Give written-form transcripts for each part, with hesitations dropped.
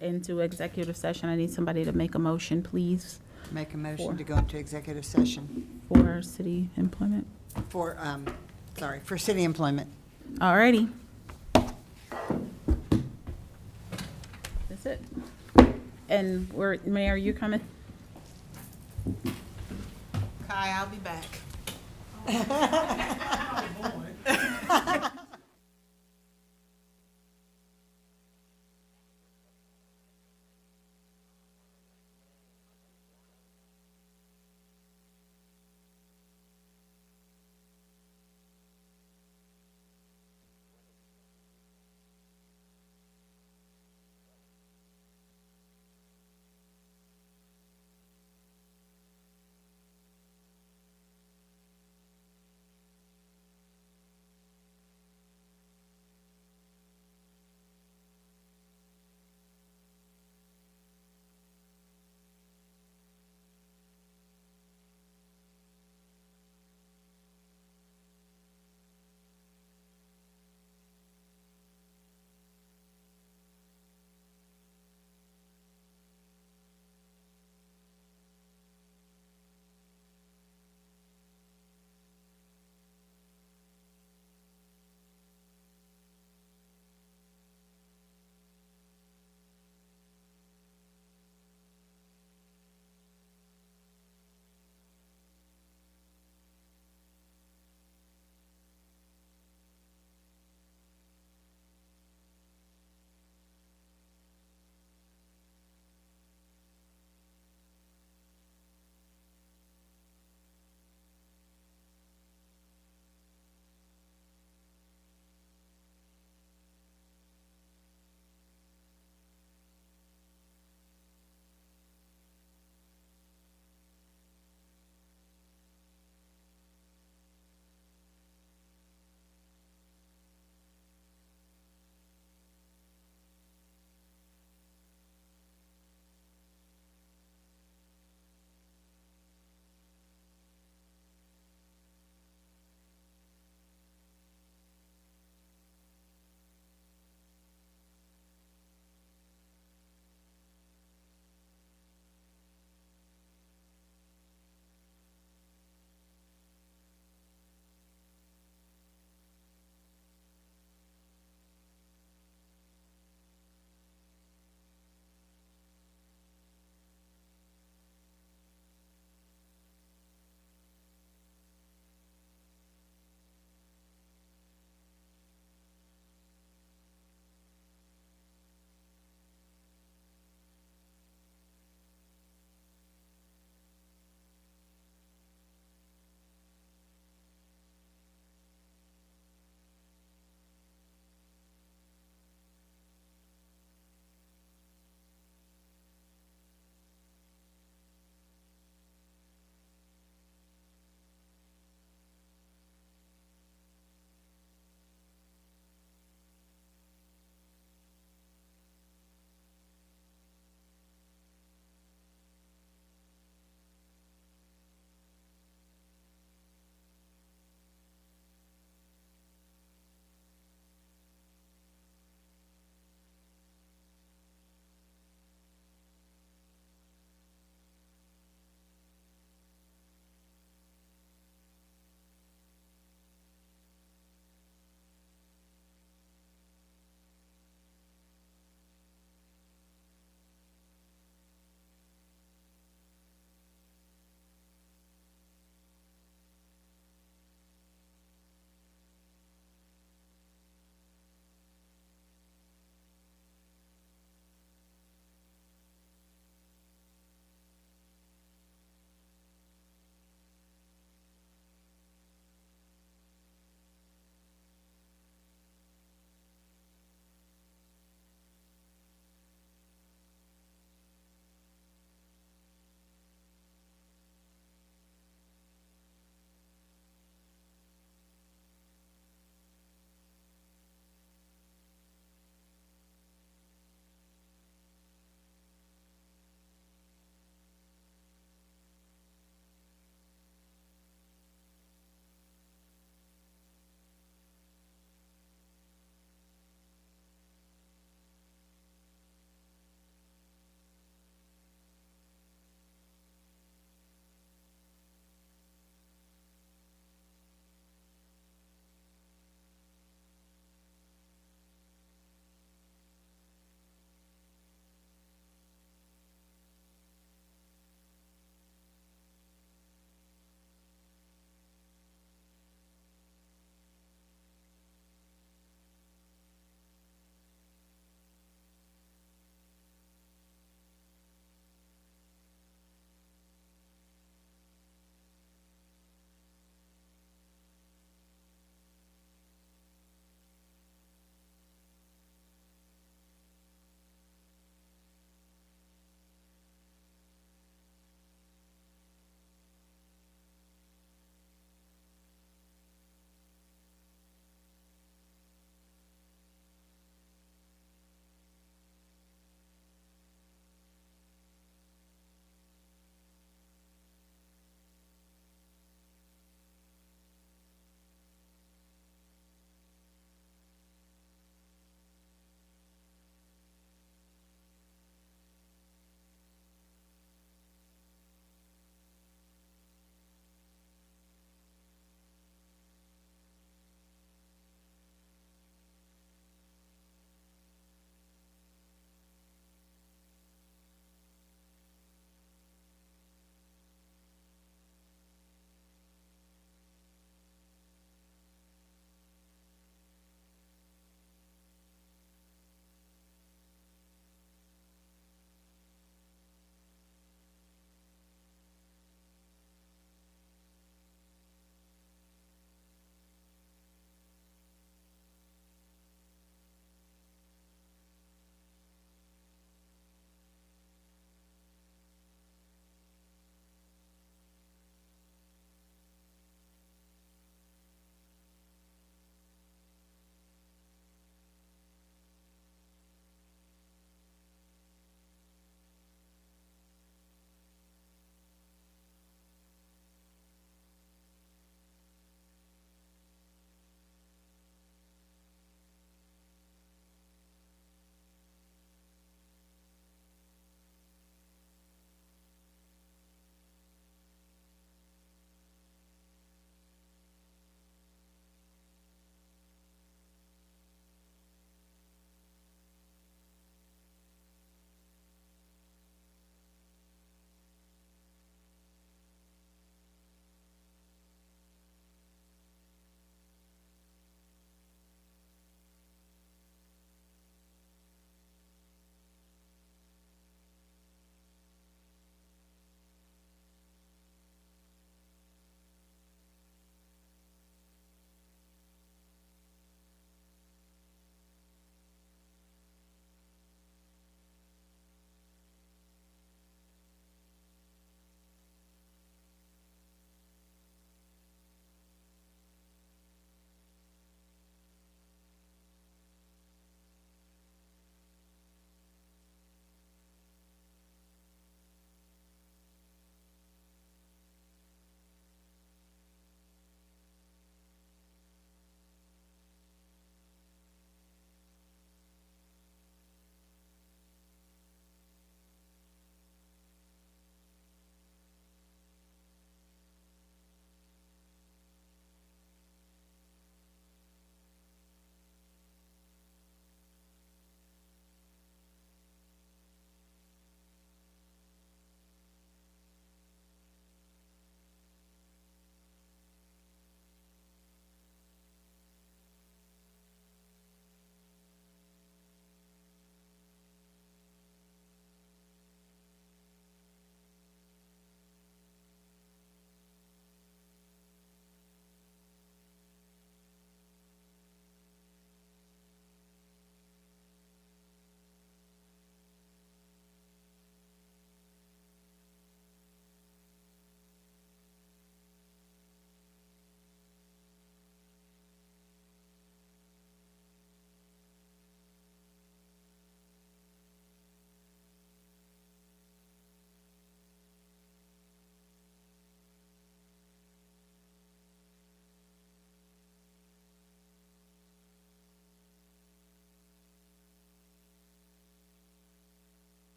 into executive session. I need somebody to make a motion, please, Make a motion to go into executive session for city employment. for, for city employment. Alrighty. That's it. And Mayor, you coming? Kai, I'll be back.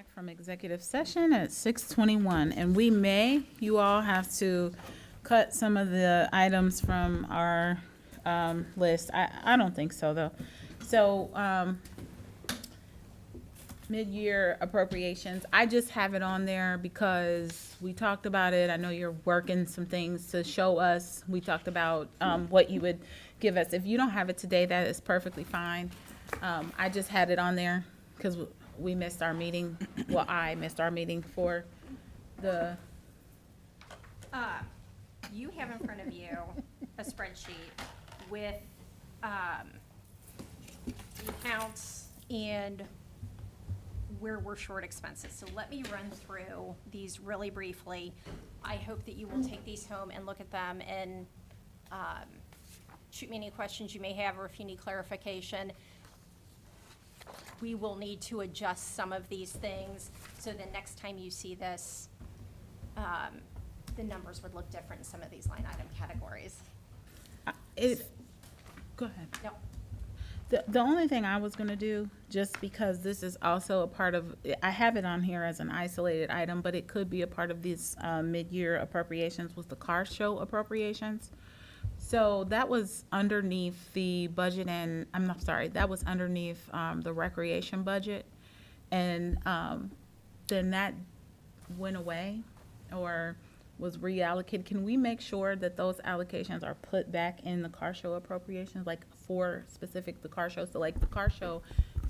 Back from executive session at 6:21, and you all have to cut some of the items from our list. I don't think so, though. So, mid-year appropriations, I just have it on there because we talked about it. I know you're working some things to show us. We talked about what you would give us. If you don't have it today, that is perfectly fine. I just had it on there because we missed our meeting. Well, I missed our meeting for the, You have in front of you a spreadsheet with the accounts and where we're short expenses. So let me run through these really briefly. I hope that you will take these home and look at them and shoot me any questions you may have, or if you need clarification. We will need to adjust some of these things, so the next time you see this, the numbers would look different in some of these line item categories. go ahead. No, The only thing I was gonna do, just because this is also a part of, I have it on here as an isolated item, but it could be a part of these mid-year appropriations, was the car show appropriations. So that was underneath the budget and, I'm not sorry, that was underneath the recreation budget. And then that went away or was reallocated. Can we make sure that those allocations are put back in the car show appropriations, like for specific the car show? So like the car show,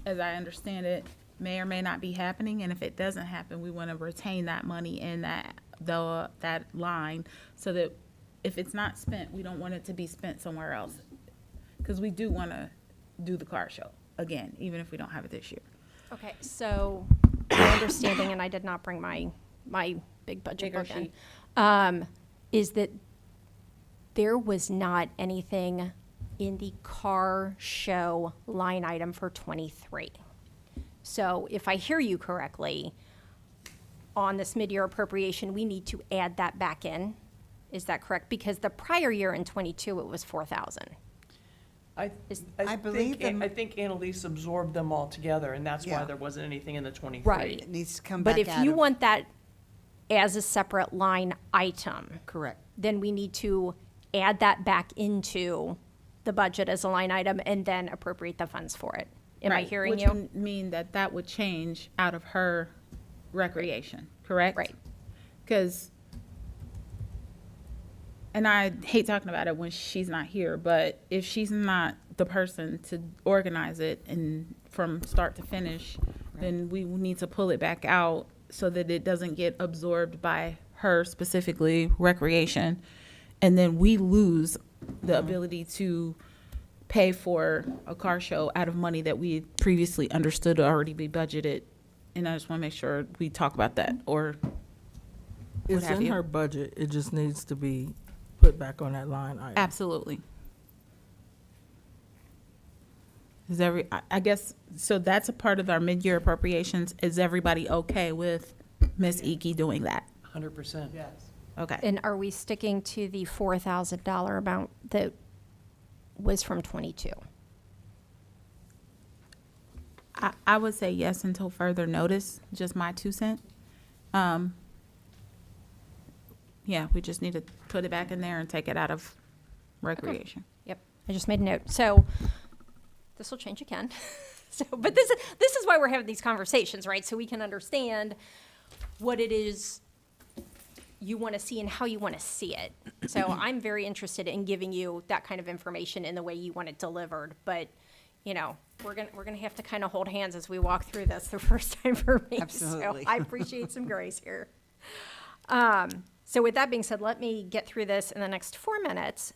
as I understand it, may or may not be happening, and if it doesn't happen, we want to retain that money in that line, so that if it's not spent, we don't want it to be spent somewhere else, because we do want to do the car show again, even if we don't have it this year. okay, so my understanding, and I did not bring my big budget Bigger book in, sheet. is that there was not anything in the car show line item for '23. So if I hear you correctly, on this mid-year appropriation, we need to add that back in. Is that correct? Because the prior year in '22, it was 4,000. I believe I think Annalise absorbed them all together, and that's Yeah. why there wasn't anything in the 23. Right. It needs to come back But if out you of- want that as a separate line item, Correct. then we need to add that back into the budget as a line item and then appropriate the funds for it. Am I Right, hearing which you? would mean that would change out of her recreation, correct? Right. Because, and I hate talking about it when she's not here, but if she's not the person to organize it and from start to finish, then we need to pull it back out so that it doesn't get absorbed by her, specifically recreation. And then we lose the ability to pay for a car show out of money that we previously understood to already be budgeted. And I just want to make sure we talk about that, or It's have in you. her budget, it just needs to be put back on that line item. absolutely. Is I guess, so that's a part of our mid-year appropriations. Is everybody okay with Ms. Icky doing that? 100%. Yes. Okay. And are we sticking to the $4,000 amount that was from '22? I would say yes until further notice, just my 2 cents. Yeah, we just need to put it back in there and take it out of recreation. Yep, I just made a note. So this will change again. So, but this is why we're having these conversations, right? So we can understand what it is you want to see and how you want to see it. So I'm very interested in giving you that kind of information in the way you want it delivered. But, you know, we're gonna have to kind of hold hands as we walk through this the first time for me. Absolutely. So I appreciate some grace here. So with that being said, let me get through this in the next 4 minutes.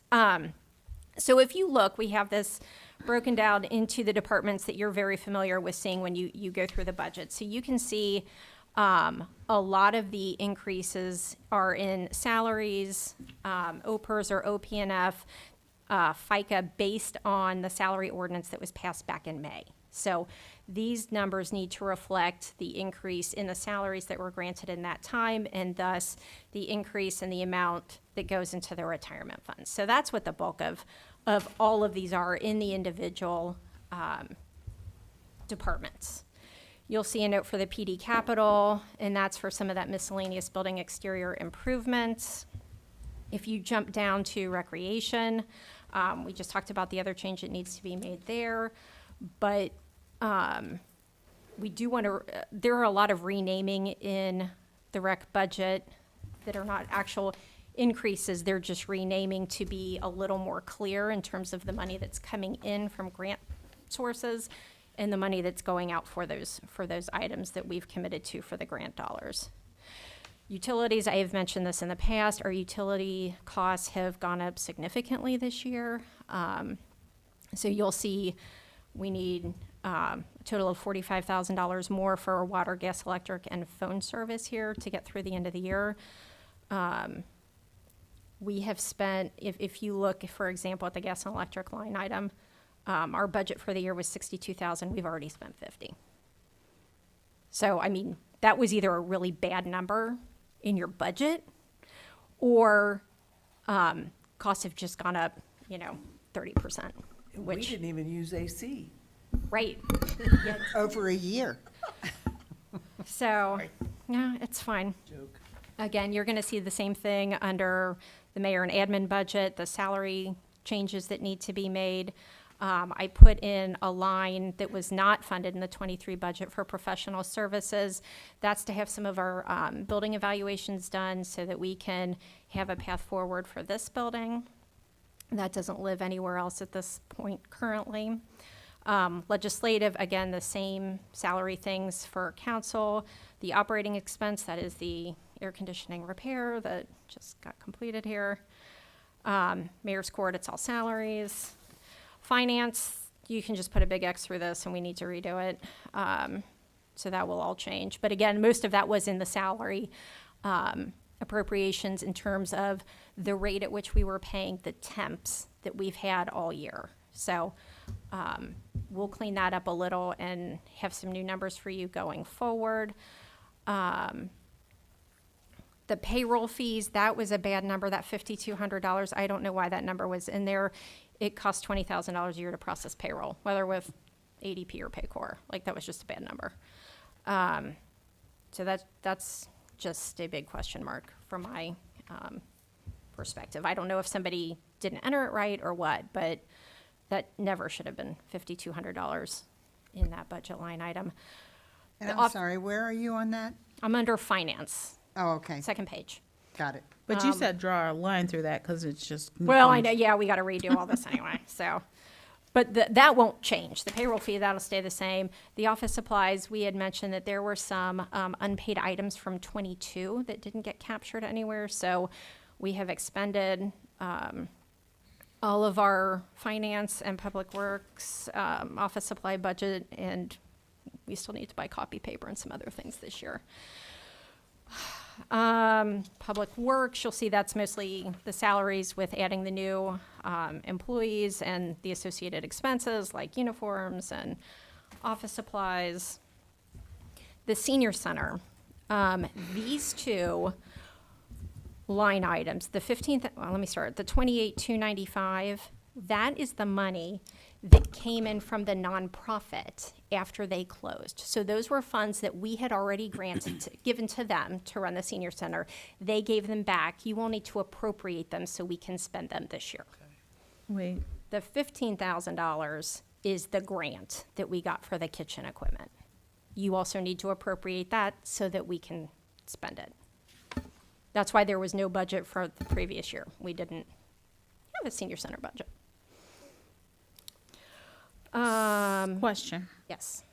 So if you look, we have this broken down into the departments that you're very familiar with seeing when you go through the budget. So you can see a lot of the increases are in salaries, OPERS or OPNF, FICA, based on the salary ordinance that was passed back in May. So these numbers need to reflect the increase in the salaries that were granted in that time, and thus the increase in the amount that goes into the retirement funds. So that's what the bulk of all of these are in the individual departments. You'll see a note for the PD capital, and that's for some of that miscellaneous building exterior improvements. If you jump down to recreation, we just talked about the other change that needs to be made there. But we do want to, there are a lot of renaming in the rec budget that are not actual increases. They're just renaming to be a little more clear in terms of the money that's coming in from grant sources and the money that's going out for those items that we've committed to for the grant dollars. Utilities, I have mentioned this in the past, our utility costs have gone up significantly this year. So you'll see we need a total of $45,000 more for water, gas, electric, and phone service here to get through the end of the year. We have spent, if you look, for example, at the gas and electric line item, our budget for the year was $62,000. We've already spent $50,000. So, I mean, that was either a really bad number in your budget or costs have just gone up, 30%. We Which, didn't even use AC. right. Over a year. So, no, it's fine. Joke. Again, you're going to see the same thing under the mayor and admin budget, the salary changes that need to be made. I put in a line that was not funded in the 23 budget for professional services. That's to have some of our building evaluations done so that we can have a path forward for this building. That doesn't live anywhere else at this point currently. Legislative, again, the same salary things for council. The operating expense, that is the air conditioning repair that just got completed here. Mayor's court, it's all salaries. Finance, you can just put a big X through this and we need to redo it. So that will all change. But again, most of that was in the salary appropriations in terms of the rate at which we were paying the temps that we've had all year. So we'll clean that up a little and have some new numbers for you going forward. The payroll fees, that was a bad number, that $5,200. I don't know why that number was in there. It costs $20,000 a year to process payroll, whether with ADP or Paycor. Like, that was just a bad number. So that's just a big question mark from my perspective. I don't know if somebody didn't enter it right or what, but that never should have been $5,200 in that budget line item. And The I'm off- sorry, where are you on that? I'm under finance, Oh, okay, second page. got it. But you said draw a line through that because it's just. Well, I know, yeah, we got to redo all this anyway, so. But that won't change. The payroll fee, that'll stay the same. The office supplies, we had mentioned that there were some unpaid items from '22 that didn't get captured anywhere. So we have expended all of our finance and public works office supply budget, and we still need to buy copy paper and some other things this year. Public works, you'll see that's mostly the salaries with adding the new employees and the associated expenses like uniforms and office supplies. The senior center, these two line items, the 15th, well, let me start, the 28,295, that is the money that came in from the nonprofit after they closed. So those were funds that we had already given to them to run the senior center. They gave them back. You will need to appropriate them so we can spend them this year. Wait, The $15,000 is the grant that we got for the kitchen equipment. You also need to appropriate that so that we can spend it. That's why there was no budget for the previous year. We didn't have a senior center budget. question. Yes.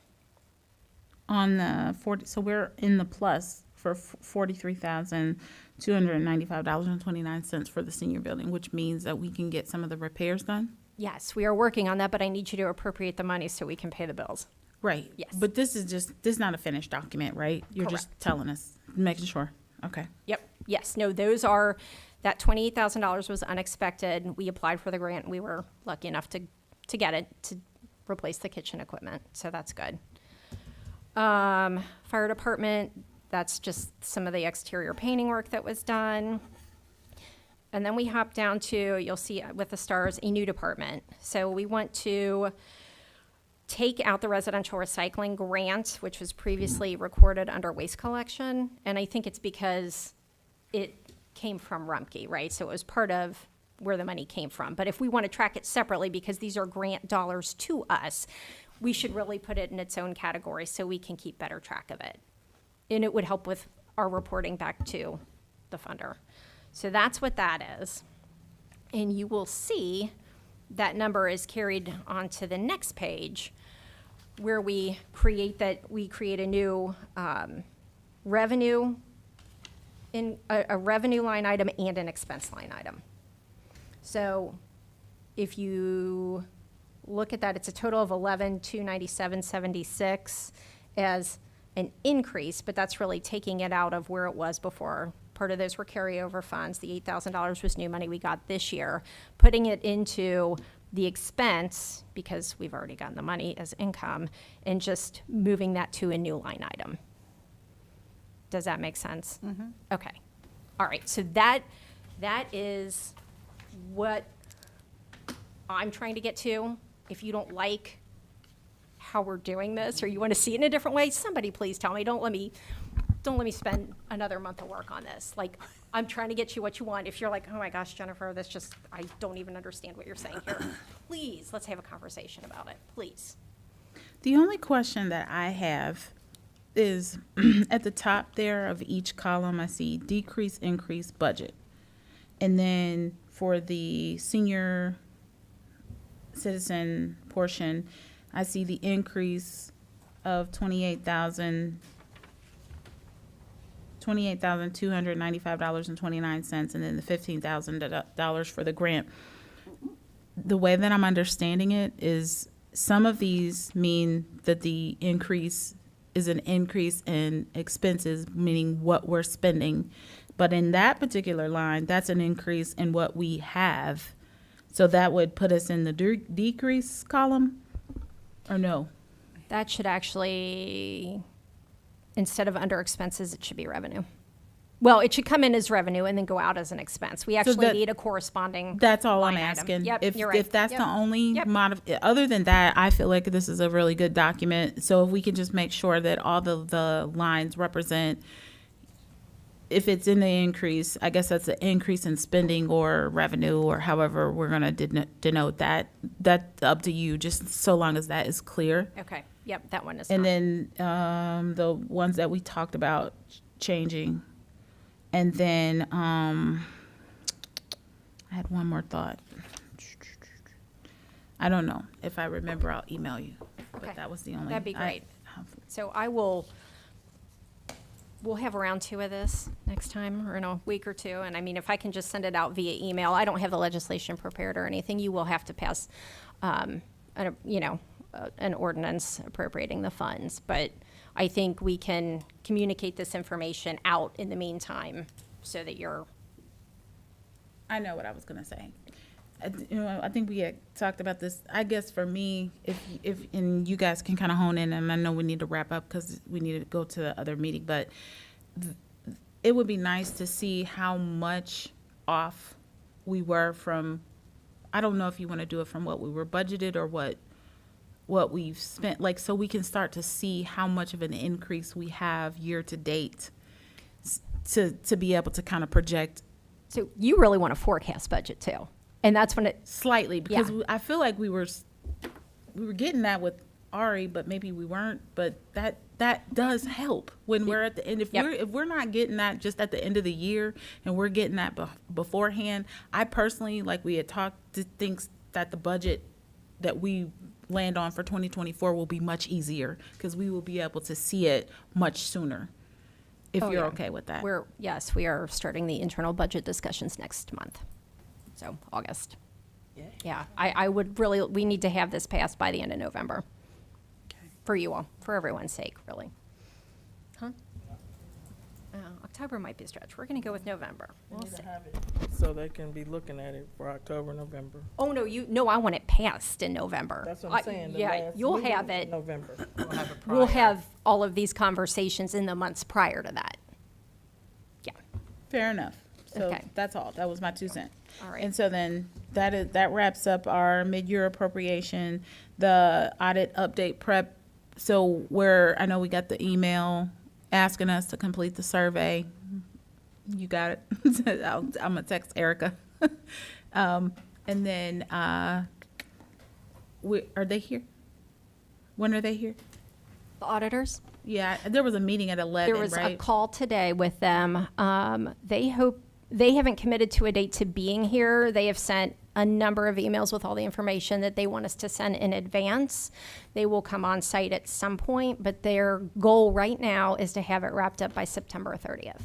On the 40, so we're in the plus for $43,295.29 for the senior building, which means that we can get some of the repairs done? Yes, we are working on that, but I need you to appropriate the money so we can pay the bills. Right. Yes. But this is not a finished document, right? You're just Correct. telling us, making sure. Okay. Yep. Yes. No, those are, that $28,000 was unexpected. We applied for the grant. We were lucky enough to get it to replace the kitchen equipment. So that's good. Fire department, that's just some of the exterior painting work that was done. And then we hop down to, you'll see with the stars, a new department. So we want to take out the residential recycling grant, which was previously recorded under waste collection. And I think it's because it came from Rumpke, right? So it was part of where the money came from. But if we want to track it separately, because these are grant dollars to us, we should really put it in its own category so we can keep better track of it. And it would help with our reporting back to the funder. So that's what that is. And you will see that number is carried onto the next page where we create a new revenue in a revenue line item and an expense line item. So if you look at that, it's a total of 11,297.76 as an increase, but that's really taking it out of where it was before. Part of those were carryover funds. The $8,000 was new money we got this year, putting it into the expense because we've already gotten the money as income and just moving that to a new line item. Does that make sense? Mm-hmm. Okay. All right. So that is what I'm trying to get to. If you don't like how we're doing this or you want to see it in a different way, somebody please tell me. Don't let me spend another month of work on this. Like, I'm trying to get you what you want. If you're like, oh my gosh, Jennifer, that's just, I don't even understand what you're saying here. Please, let's have a conversation about it, please. The only question that I have is at the top there of each column, I see decrease, increase, budget. And then for the senior citizen portion, I see the increase of $28,295.29, and then the $15,000 for the grant. The way that I'm understanding it is some of these mean that the increase is an increase in expenses, meaning what we're spending. But in that particular line, that's an increase in what we have. So that would put us in the decrease column, or no? That should actually, instead of under expenses, it should be revenue. Well, it should come in as revenue and then go out as an expense. We actually need a corresponding. That's all I'm line item. asking. Yep, you're right. If that's Yep. the only Yep. other than that, I feel like this is a really good document. So if we can just make sure that all the lines represent, if it's in the increase, I guess that's an increase in spending or revenue or however we're going to denote that. That's up to you, just so long as that is clear. Okay, yep, that one is And not. then the ones that we talked about changing. And then I had one more thought. I don't know. If I remember, I'll email you. Okay. But that was the only. That'd be great. So we'll have a round two of this next time or in a week or two. And I mean, if I can just send it out via email, I don't have the legislation prepared or anything. You will have to pass, an ordinance appropriating the funds. But I think we can communicate this information out in the meantime so that you're. I know what I was going to say. I think we had talked about this. I guess for me, if and you guys can kind of hone in, and I know we need to wrap up because we need to go to the other meeting, but it would be nice to see how much off we were from. I don't know if you want to do it from what we were budgeted or what we've spent, like, so we can start to see how much of an increase we have year to date to be able to kind of project. So you really want a forecast budget too. And that's when it. Slightly, because Yeah. I feel like we were getting that with Ari, but maybe we weren't. But that does help when we're at the end. If we're not getting that just at the end of the year, and we're getting that beforehand, I personally, like we had talked, thinks that the budget that we land on for 2024 will be much easier because we will be able to see it much sooner. If Oh, you're yeah. okay with that. Yes, we are starting the internal budget discussions next month. So August. Yay. Yeah, I would really, we need to have this passed by the end of November. For you all, for everyone's sake, really. Huh? October might be a stretch. We're gonna go with November. We We'll need see. to have it so they can be looking at it for October, November. Oh, no, I want it passed in November. That's what I'm saying. the Yeah, last you'll meeting have in it. November. We'll have all of these conversations in the months prior to that. Yeah. Fair enough. So Okay. that's all. That was my 2 cents. All right. And so then that wraps up our mid-year appropriation, the audit update prep. So I know we got the email asking us to complete the survey. You got it. I'm gonna text Erica. And then, are they here? When are they here? The auditors? Yeah, there was a meeting at 11, There was a right? call today with them. They haven't committed to a date to being here. They have sent a number of emails with all the information that they want us to send in advance. They will come on site at some point, but their goal right now is to have it wrapped up by September 30th.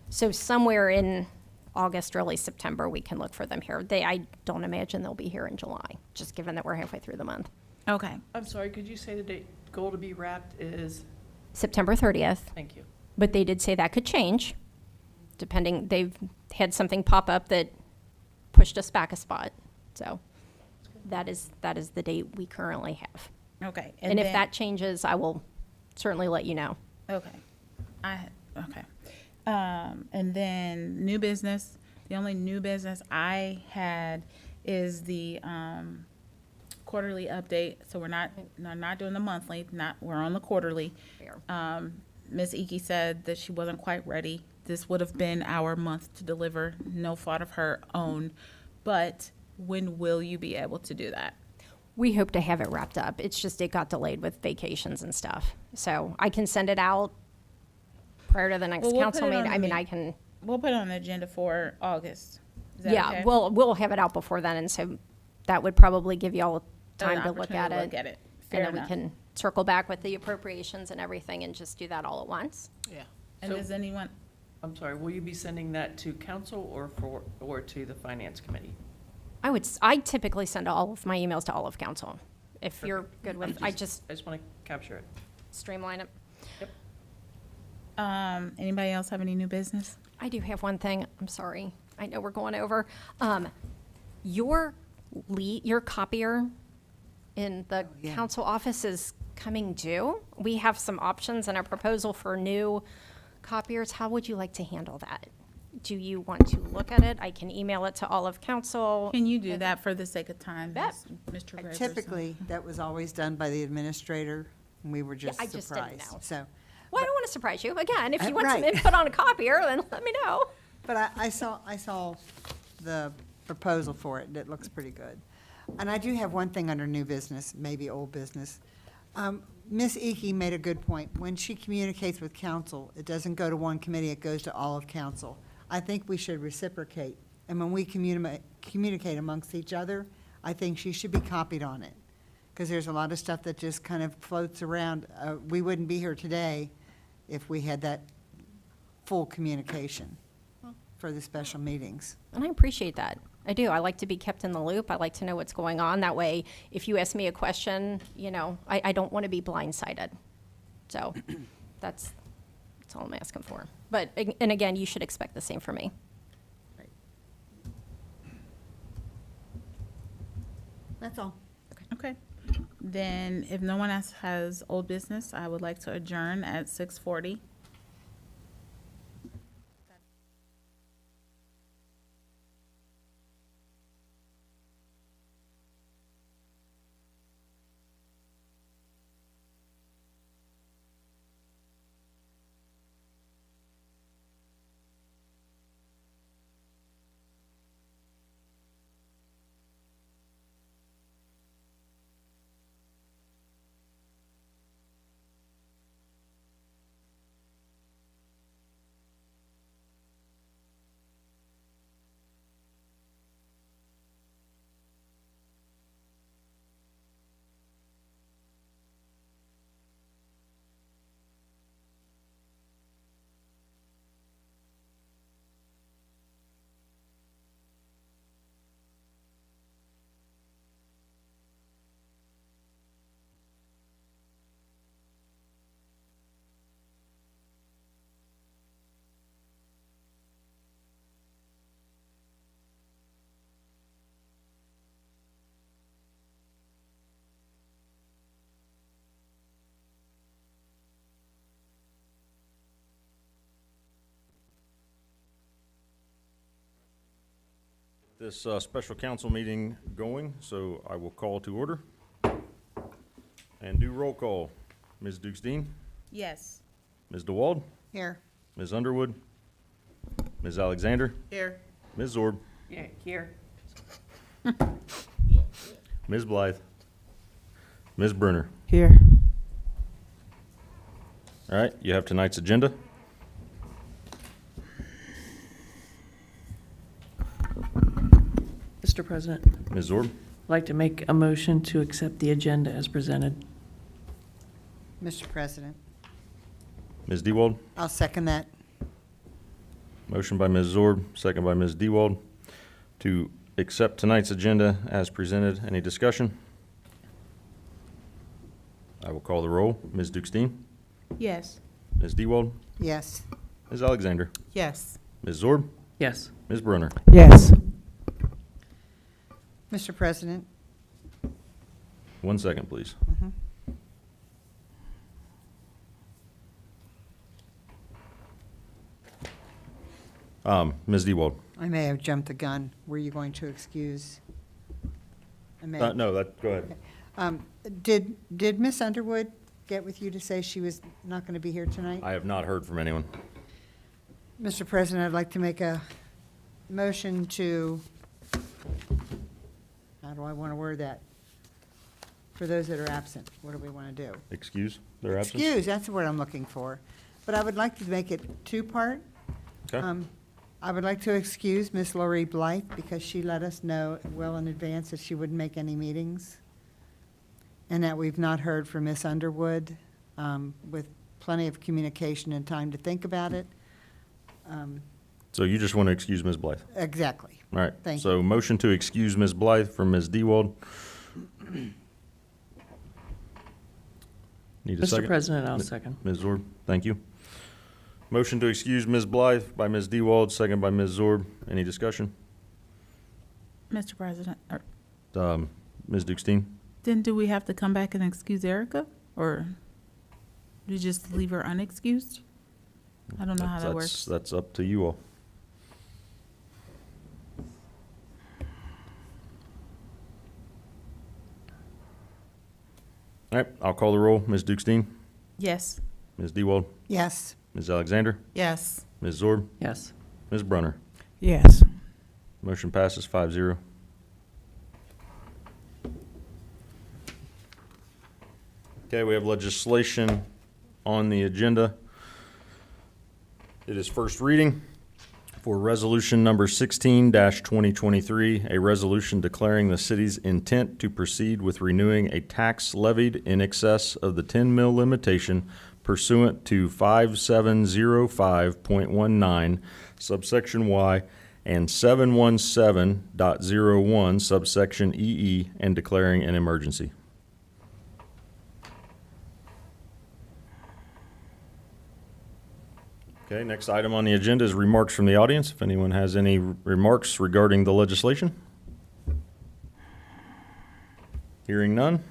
So somewhere in August, early September, we can look for them here. I don't imagine they'll be here in July, just given that we're halfway through the month. Okay. I'm sorry, could you say the date, goal to be wrapped is, September 30th. thank you. But they did say that could change, depending, they've had something pop up that pushed us back a spot. So that is the date we currently have. Okay. And if then- that changes, I will certainly let you know. Okay. Okay. And then new business. The only new business I had is the quarterly update. So we're not doing the monthly. We're on the quarterly. Fair. Ms. Iki said that she wasn't quite ready. This would have been our month to deliver, no fault of her own. But when will you be able to do that? We hope to have it wrapped up. It's just it got delayed with vacations and stuff. So I can send it out prior to the next Well, we'll council put it on meeting. the I mean, ma- I can, We'll put it on the agenda for August. Is that yeah, okay? we'll have it out before then. And so that would probably give you all An time to look at opportunity to it. Look at it. And Fair then we enough. can circle back with the appropriations and everything and just do that all at once. Yeah. And So- does anyone, I'm sorry, will you be sending that to council or to the finance committee? I typically send all of my emails to all of council. If you're good with, I just I just want to capture it. streamline it. anybody else have any new business? I do have one thing. I'm sorry. I know we're going over. Your copier in the yeah. council office is coming due. We have some options and a proposal for new copiers. How would you like to handle that? Do you want to look at it? I can email it to all of council. Can you do that for the sake of time, Bet. Mr. Graverson? Typically, that was always done by the administrator, and we were just I just didn't surprised. know. So, Well, I don't want to surprise you. Again, if you want some Right. input on a copier, then let me know. but I saw the proposal for it, and it looks pretty good. And I do have one thing under new business, maybe old business. Ms. Iki made a good point. When she communicates with council, it doesn't go to one committee, it goes to all of council. I think we should reciprocate. And when we communicate amongst each other, I think she should be copied on it. Because there's a lot of stuff that just kind of floats around. We wouldn't be here today if we had that full communication for the special meetings. And I appreciate that. I do. I like to be kept in the loop. I like to know what's going on. That way, if you ask me a question, I don't want to be blindsided. So that's all I'm asking for. But, and again, you should expect the same from me. That's all. Okay. Then if no one else has old business, I would like to adjourn at 6:40. this special council meeting going, so I will call to order and do roll call. Ms. Dukestein, Yes. Ms. DeWald, Here. Ms. Underwood, Ms. Alexander, Here. Ms. Zorb, Yeah, here. Ms. Blythe, Ms. Brunner. Here. All right, you have tonight's agenda. Mr. President, Ms. Zorb, I'd like to make a motion to accept the agenda as presented. Mr. President, Ms. DeWald. I'll second that. Motion by Ms. Zorb, second by Ms. DeWald to accept tonight's agenda as presented. Any discussion? I will call the roll. Ms. Dukestein, Yes. Ms. DeWald, Yes. Ms. Alexander, Yes. Ms. Zorb, Yes. Ms. Brunner. Yes. Mr. President, 1 second, please. Ms. DeWald. I may have jumped the gun. Were you going to excuse? I may. No, go ahead. Did Miss Underwood get with you to say she was not going to be here tonight? I have not heard from anyone. Mr. President, I'd like to make a motion to, how do I want to word that? For those that are absent, what do we want to do? Excuse their absence? Excuse, that's the word I'm looking for. But I would like to make it two-part. Okay. I would like to excuse Miss Lori Blythe because she let us know well in advance that she wouldn't make any meetings. And that we've not heard from Miss Underwood with plenty of communication and time to think about it. So you just want to excuse Ms. Blythe? Exactly. All right. Thank So motion to excuse Ms. Blythe from Ms. DeWald. Need a Mr. second? President, I'll second. Ms. Zorb, thank you. Motion to excuse Ms. Blythe by Ms. DeWald, second by Ms. Zorb. Any discussion? Mr. President, Ms. Dukestein? then do we have to come back and excuse Erica? Or do you just leave her unexcused? I don't know how that That's- works. That's up to you all. All right, I'll call the roll. Ms. Dukestein? Yes. Ms. DeWald? Yes. Ms. Alexander? Yes. Ms. Zorb? Yes. Ms. Brunner? Yes. Motion passes 5-0. Okay, we have legislation on the agenda. It is first reading for resolution number 16-2023, a resolution declaring the city's intent to proceed with renewing a tax levied in excess of the 10 mil limitation pursuant to 5705.19 subsection Y and 717.01 subsection EE and declaring an emergency. Okay, next item on the agenda is remarks from the audience. If anyone has any remarks regarding the legislation. Hearing none.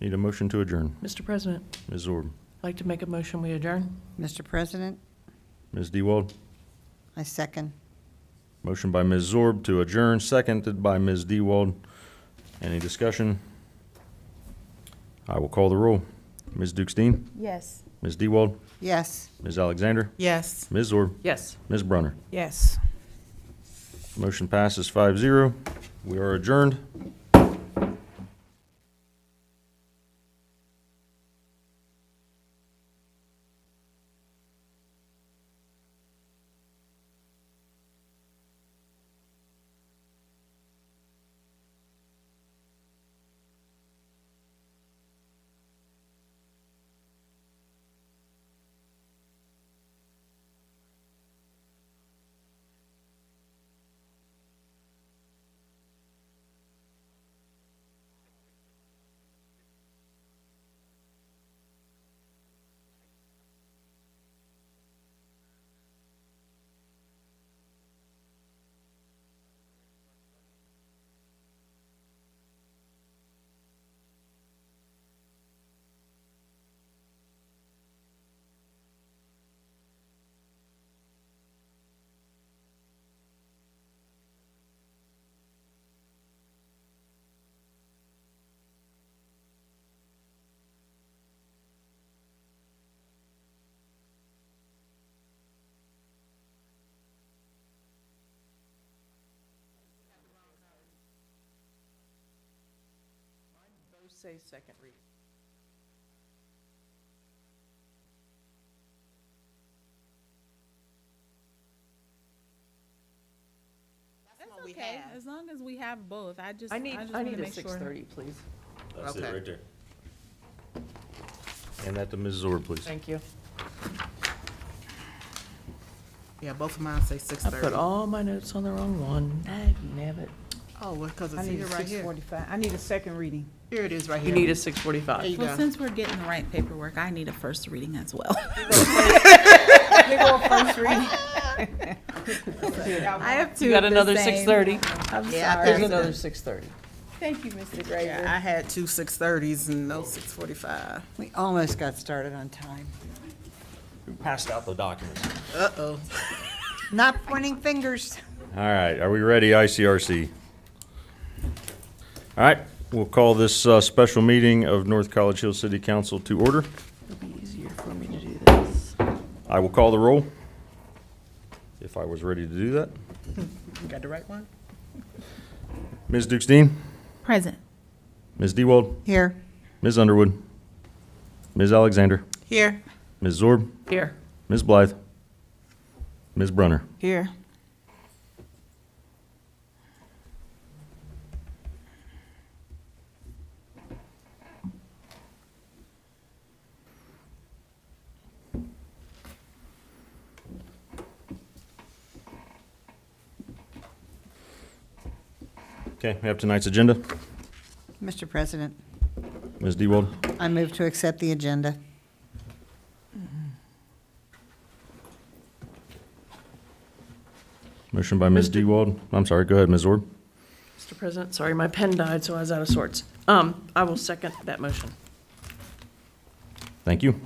Need a motion to adjourn. Mr. President, Ms. Zorb. I'd like to make a motion, we adjourn. Mr. President, Ms. DeWald. I second. Motion by Ms. Zorb to adjourn, seconded by Ms. DeWald. Any discussion? I will call the roll. Ms. Dukestein? Yes. Ms. DeWald? Yes. Ms. Alexander? Yes. Ms. Zorb? Yes. Ms. Brunner? Yes. Motion passes 5-0. We are adjourned. say second reading. That's what we Okay, have. as long as we have both, I just I want need to a make sure. 6:30, please. That's it Okay. right there. And that to Ms. Zorb, please. Thank you. Yeah, both of mine say I 6:30. put all my notes on the wrong one. Nabbit. Oh, well, because I it's need here a right six here. forty-five. I need a second reading. Here it is right You here. need a There 6:45. you Well, go. since we're getting the right paperwork, I need a first reading as well. Big old first reading. I have two. You got of the another same. 6:30? I'm Yeah, I sorry. There's think another 6:30. Thank you, Mr. Yeah, Graver. I had two 6:30s and no 6:45. We almost got started on time. Who passed out the documents? Uh-oh. Not pointing fingers. All right, are we ready, ICRC? All right, we'll call this special meeting of North College Hill City Council to order. It'll be easier for me to do this. I will call the roll, if I was ready to do that. You got the right one? Ms. Dukestein, Present. Ms. Dewald, Here. Ms. Underwood, Ms. Alexander, Here. Ms. Zorb, Here. Ms. Blythe, Ms. Brunner. Here. Okay, we have tonight's agenda. Mr. President, Ms. Dewald, I move to accept the agenda. motion by Ms. Mr. Dewald. I'm sorry, go ahead, Ms. Zorb. Mr. President, sorry, my pen died, so I was out of sorts. I will second that motion. Thank you.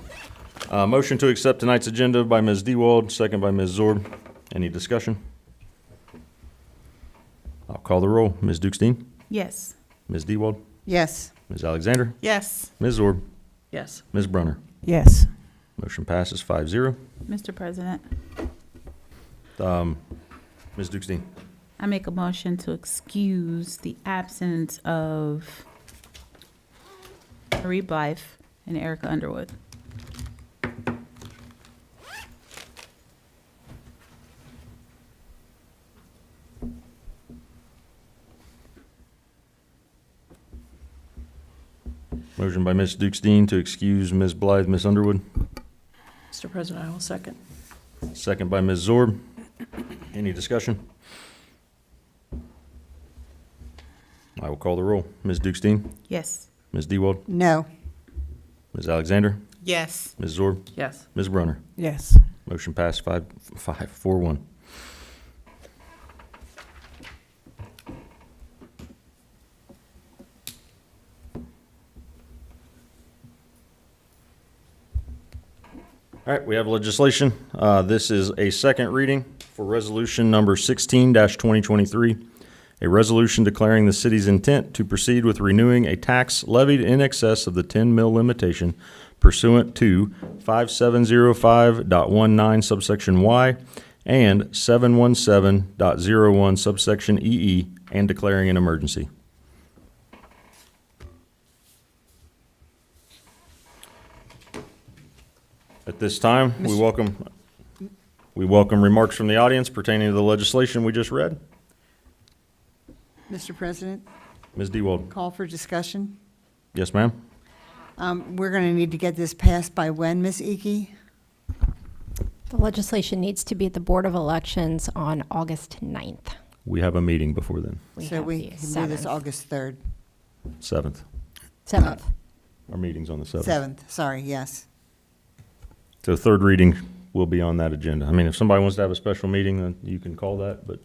Motion to accept tonight's agenda by Ms. Dewald, second by Ms. Zorb. Any discussion? I'll call the roll. Ms. Dukestein, Yes. Ms. Dewald, Yes. Ms. Alexander, Yes. Ms. Zorb, Yes. Ms. Brunner. Yes. Motion passes 5-0. Mr. President, Ms. Dukestein, I make a motion to excuse the absence of Marie Blythe and Erica Underwood. motion by Ms. Dukestein to excuse Ms. Blythe, Ms. Underwood, Mr. President, I will second. second by Ms. Zorb. Any discussion? I will call the roll. Ms. Dukestein, Yes. Ms. Dewald, No. Ms. Alexander, Yes. Ms. Zorb, Yes. Ms. Brunner. Yes. Motion passed 4-1. All right, we have legislation. This is a second reading for resolution number 16-2023, a resolution declaring the city's intent to proceed with renewing a tax levied in excess of the 10 mil limitation pursuant to 5705.19 subsection Y and 717.01 subsection EE, and declaring an emergency. At this time, we welcome remarks from the audience pertaining to the legislation we just read. Mr. President, Ms. Dewald. call for discussion. Yes, ma'am? We're going to need to get this passed by when, Ms. Icky? The legislation needs to be at the Board of Elections on August 9th. We have a meeting before then, So have we the can do this 7th. August 3rd. 7th. 7th. Our meeting's on the 7th. 7th, sorry, yes. So third reading will be on that agenda. I mean, if somebody wants to have a special meeting, then you can call that, but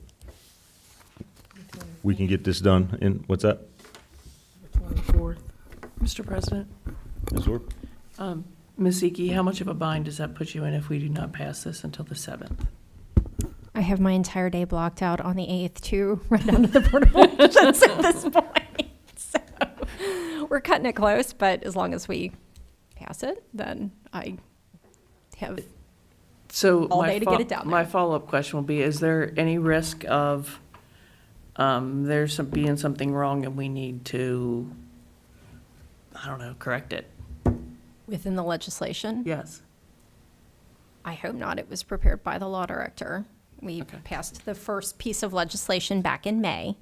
we can get this done in, what's that? 24th. Mr. President, Ms. Zorb? Ms. Zeki, how much of a bind does that put you in if we do not pass this until the 7th? I have my entire day blocked out on the 8th to run down to the Board of Elections at this point. So we're cutting it close, but as long as we pass it, then I have, So All day to get it down my there. follow-up question will be, is there any risk of being something wrong and we need to I don't know, correct it. Within the legislation? Yes. I hope not. It was prepared by the law director. We Okay. passed the first piece of legislation back in May.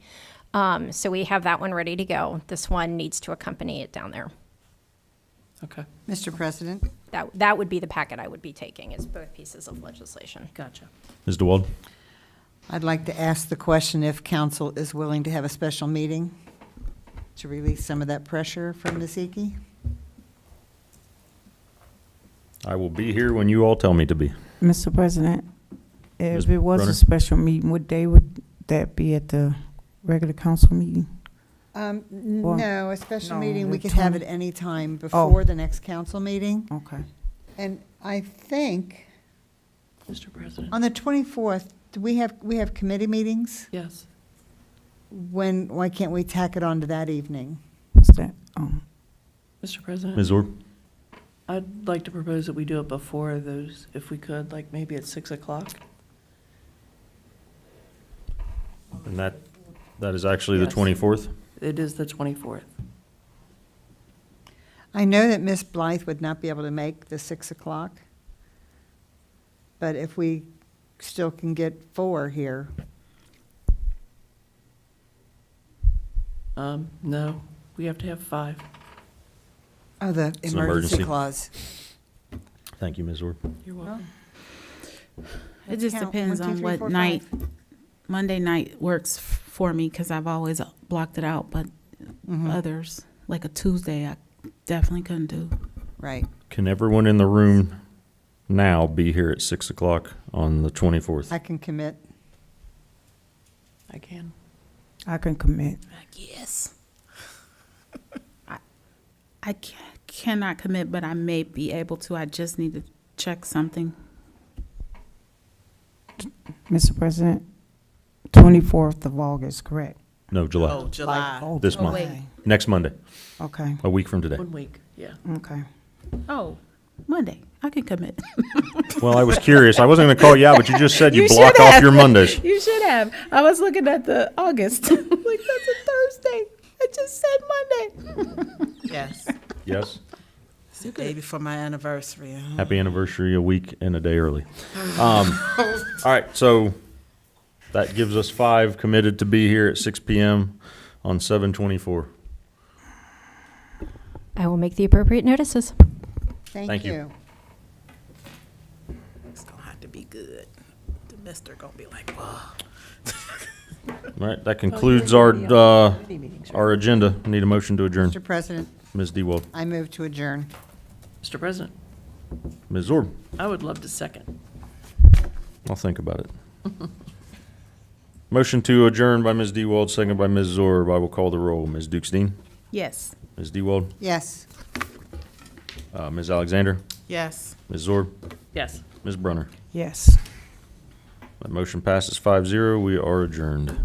So we have that one ready to go. This one needs to accompany it down there. Okay, Mr. President, That would be the packet I would be taking, is both pieces of legislation. gotcha. Ms. DeWald? I'd like to ask the question if council is willing to have a special meeting to release some of that pressure from Ms. Ekie? I will be here when you all tell me to be. Mr. President, Ms. if it was Brunner? a special meeting, what day would that be at the regular council meeting? Or- No, a special No, meeting, we the could have it 20 any time before the next council meeting. Okay. And I think Mr. President? on the 24th, do we have committee meetings? Yes. Why can't we tack it on to that evening? What's that? Mr. President? Ms. Orr? I'd like to propose that we do it before those, if we could, like maybe at 6 o'clock. And that is actually the Yes. 24th? It is the 24th. I know that Ms. Blythe would not be able to make the 6 o'clock, but if we still can get 4 here, No, we have to have 5. oh, the It's an emergency emergency. clause. Thank you, Ms. Orr. You're welcome. It just Count. depends 1, 2, on 3, what 4, night. 5. Monday night works for me because I've always blocked it out, but Mhm. others, like a Tuesday, I definitely couldn't do. Right. Can everyone in the room now be here at 6 o'clock on the 24th? I can commit. I can. I can commit. Yes. I cannot commit, but I may be able to. I just need to check something. Mr. President, 24th of August, correct? No, July. Oh, July. Oh, This month. okay. Next Monday, Okay, a week from today. 1 week, yeah. okay. Oh, Monday. I can commit. Well, I was curious. I wasn't going to call you out, but you just said you You block should off have. your Mondays. You should have. I was looking at the August. Like, that's a Thursday. I just said Monday. Yes. Yes. It's the day before my anniversary. Happy anniversary a week and a day early. All right, so that gives us 5 committed to be here at 6 p.m. on 7/24. I will make the appropriate notices. Thank you. It's gonna have to be good. The mister gonna be like, whoa. All right, that concludes our agenda. Need a motion to adjourn. Mr. President, Ms. DeWald. I move to adjourn. Mr. President, Ms. Zorb. I would love to second. I'll think about it. Motion to adjourn by Ms. DeWald, second by Ms. Zorb. I will call the roll. Ms. Dukestein? Yes. Ms. DeWald? Yes. Ms. Alexander? Yes. Ms. Zorb? Yes. Ms. Brunner? Yes. That motion passes 5-0. We are adjourned.